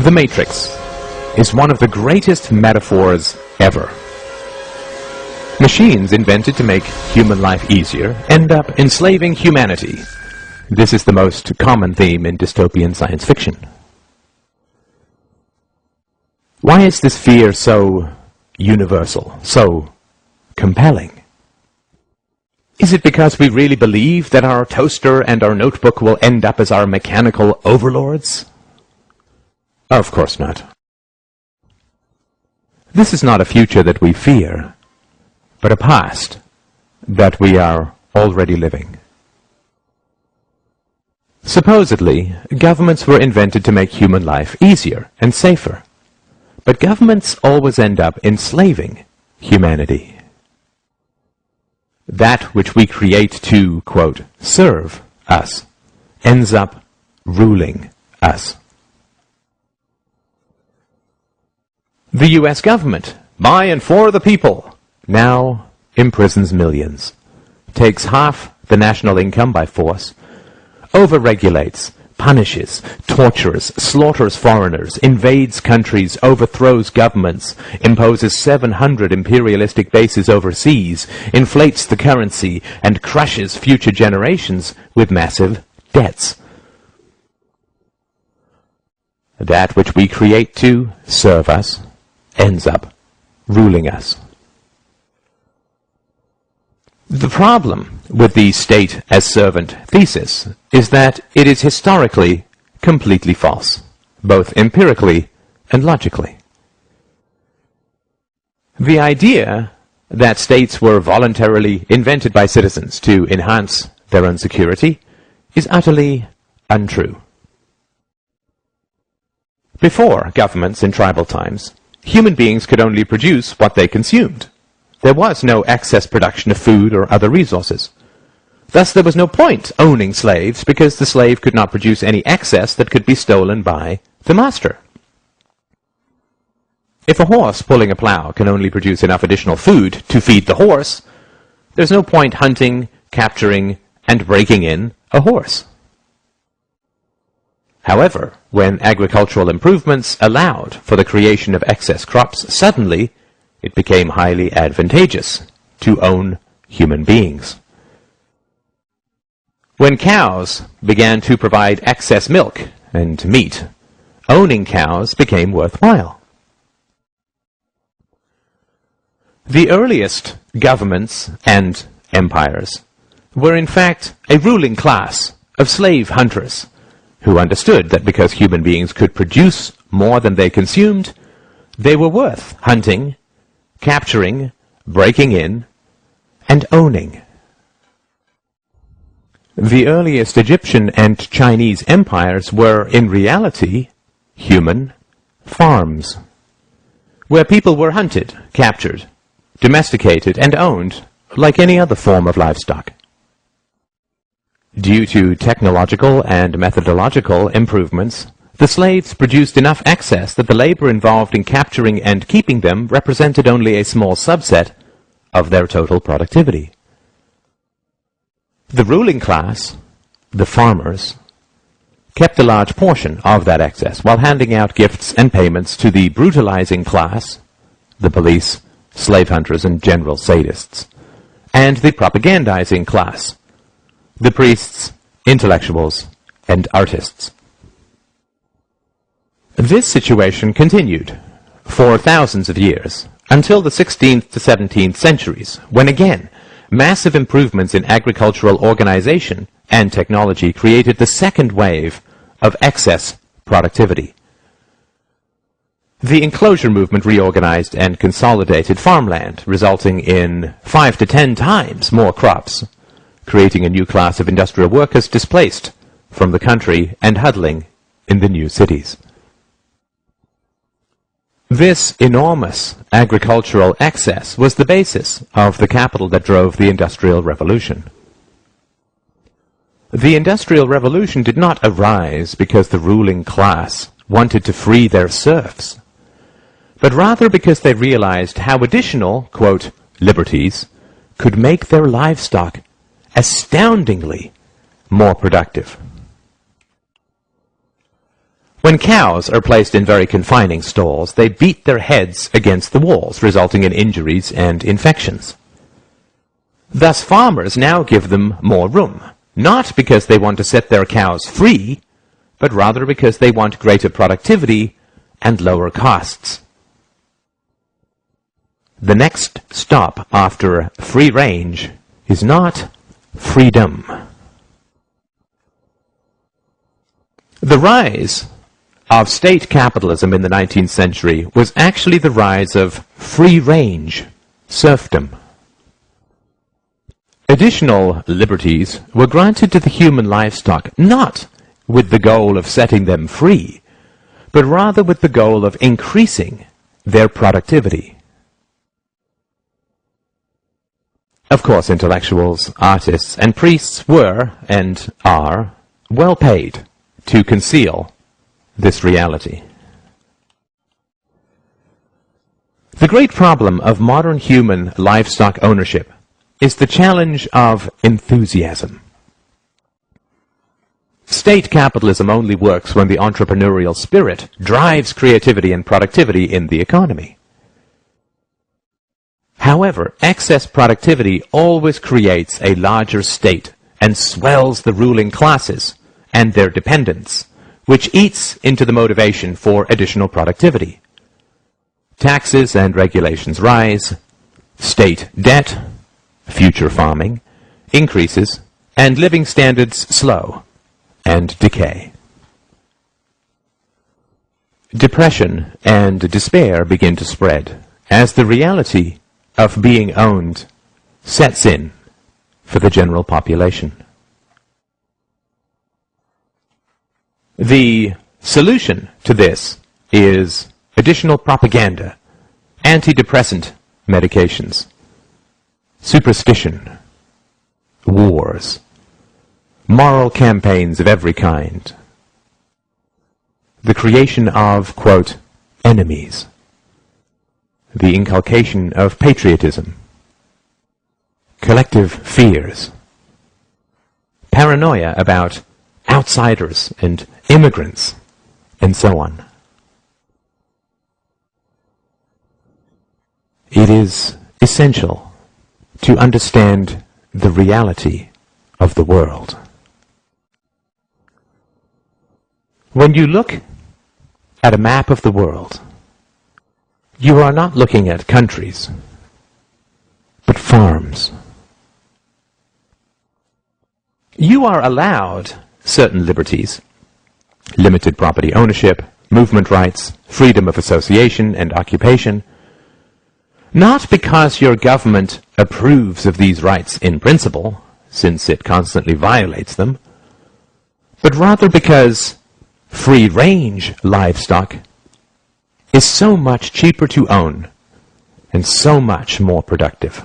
The Matrix is one of the greatest metaphors ever. Machines invented to make human life easier end up enslaving humanity. This is the most common theme in dystopian science fiction. Why is this fear so universal, so compelling? Is it because we really believe that our toaster and our notebook will end up as our mechanical overlords? Of course not. This is not a future that we fear, but a past that we are already living. Supposedly, governments were invented to make human life easier and safer, but governments always end up enslaving humanity. That which we create to, quote, serve us, ends up ruling us. The U.S. government, by and for the people, now imprisons millions, takes half the national income by force, overregulates, punishes, tortures, slaughters foreigners, invades countries, overthrows governments, imposes 700 imperialistic bases overseas, inflates the currency, and crushes future generations with massive debts. That which we create to serve us ends up ruling us. The problem with the state as servant thesis is that it is historically completely false, both empirically and logically. The idea that states were voluntarily invented by citizens to enhance their own security is utterly untrue. Before governments in tribal times, human beings could only produce what they consumed. There was no excess production of food or other resources. Thus there was no point owning slaves, because the slave could not produce any excess that could be stolen by the master. If a horse pulling a plow can only produce enough additional food to feed the horse, there's no point hunting, capturing, and breaking in a horse. However, when agricultural improvements allowed for the creation of excess crops, suddenly it became highly advantageous to own human beings. When cows began to provide excess milk and meat, owning cows became worthwhile. The earliest governments and empires were in fact a ruling class of slave hunters, who understood that because human beings could produce more than they consumed, they were worth hunting, capturing, breaking in, and owning. The earliest Egyptian and Chinese empires were, in reality, human farms, where people were hunted, captured, domesticated, and owned like any other form of livestock. Due to technological and methodological improvements, the slaves produced enough excess that the labor involved in capturing and keeping them represented only a small subset of their total productivity. The ruling class, the farmers, kept a large portion of that excess while handing out gifts and payments to the brutalizing class, the police, slave hunters, and general sadists, and the propagandizing class, the priests, intellectuals, and artists. This situation continued for thousands of years, until the 16th to 17th centuries, when again, massive improvements in agricultural organization and technology created the second wave of excess productivity. The enclosure movement reorganized and consolidated farmland, resulting in 5 to 10 times more crops, creating a new class of industrial workers displaced from the country and huddling in the new cities. This enormous agricultural excess was the basis of the capital that drove the Industrial Revolution. The Industrial Revolution did not arise because the ruling class wanted to free their serfs, but rather because they realized how additional, quote, liberties could make their livestock astoundingly more productive. When cows are placed in very confining stalls, they beat their heads against the walls, resulting in injuries and infections. Thus farmers now give them more room, not because they want to set their cows free, but rather because they want greater productivity and lower costs. The next stop after free range is not freedom. The rise of state capitalism in the 19th century was actually the rise of free-range serfdom. Additional liberties were granted to the human livestock, not with the goal of setting them free, but rather with the goal of increasing their productivity. Of course, intellectuals, artists, and priests were, and are, well paid to conceal this reality. The great problem of modern human livestock ownership is the challenge of enthusiasm. State capitalism only works when the entrepreneurial spirit drives creativity and productivity in the economy. However, excess productivity always creates a larger state and swells the ruling classes and their dependents, which eats into the motivation for additional productivity. Taxes and regulations rise, state debt, future farming, increases, and living standards slow and decay. Depression and despair begin to spread as the reality of being owned sets in for the general population. The solution to this is additional propaganda, antidepressant medications, superstition, wars, moral campaigns of every kind, the creation of, quote, enemies, the inculcation of patriotism, collective fears, paranoia about outsiders and immigrants, and so on. It is essential to understand the reality of the world. When you look at a map of the world, you are not looking at countries, but farms. You are allowed certain liberties, limited property ownership, movement rights, freedom of association and occupation, not because your government approves of these rights in principle, since it constantly violates them, but rather because free-range livestock is so much cheaper to own and so much more productive.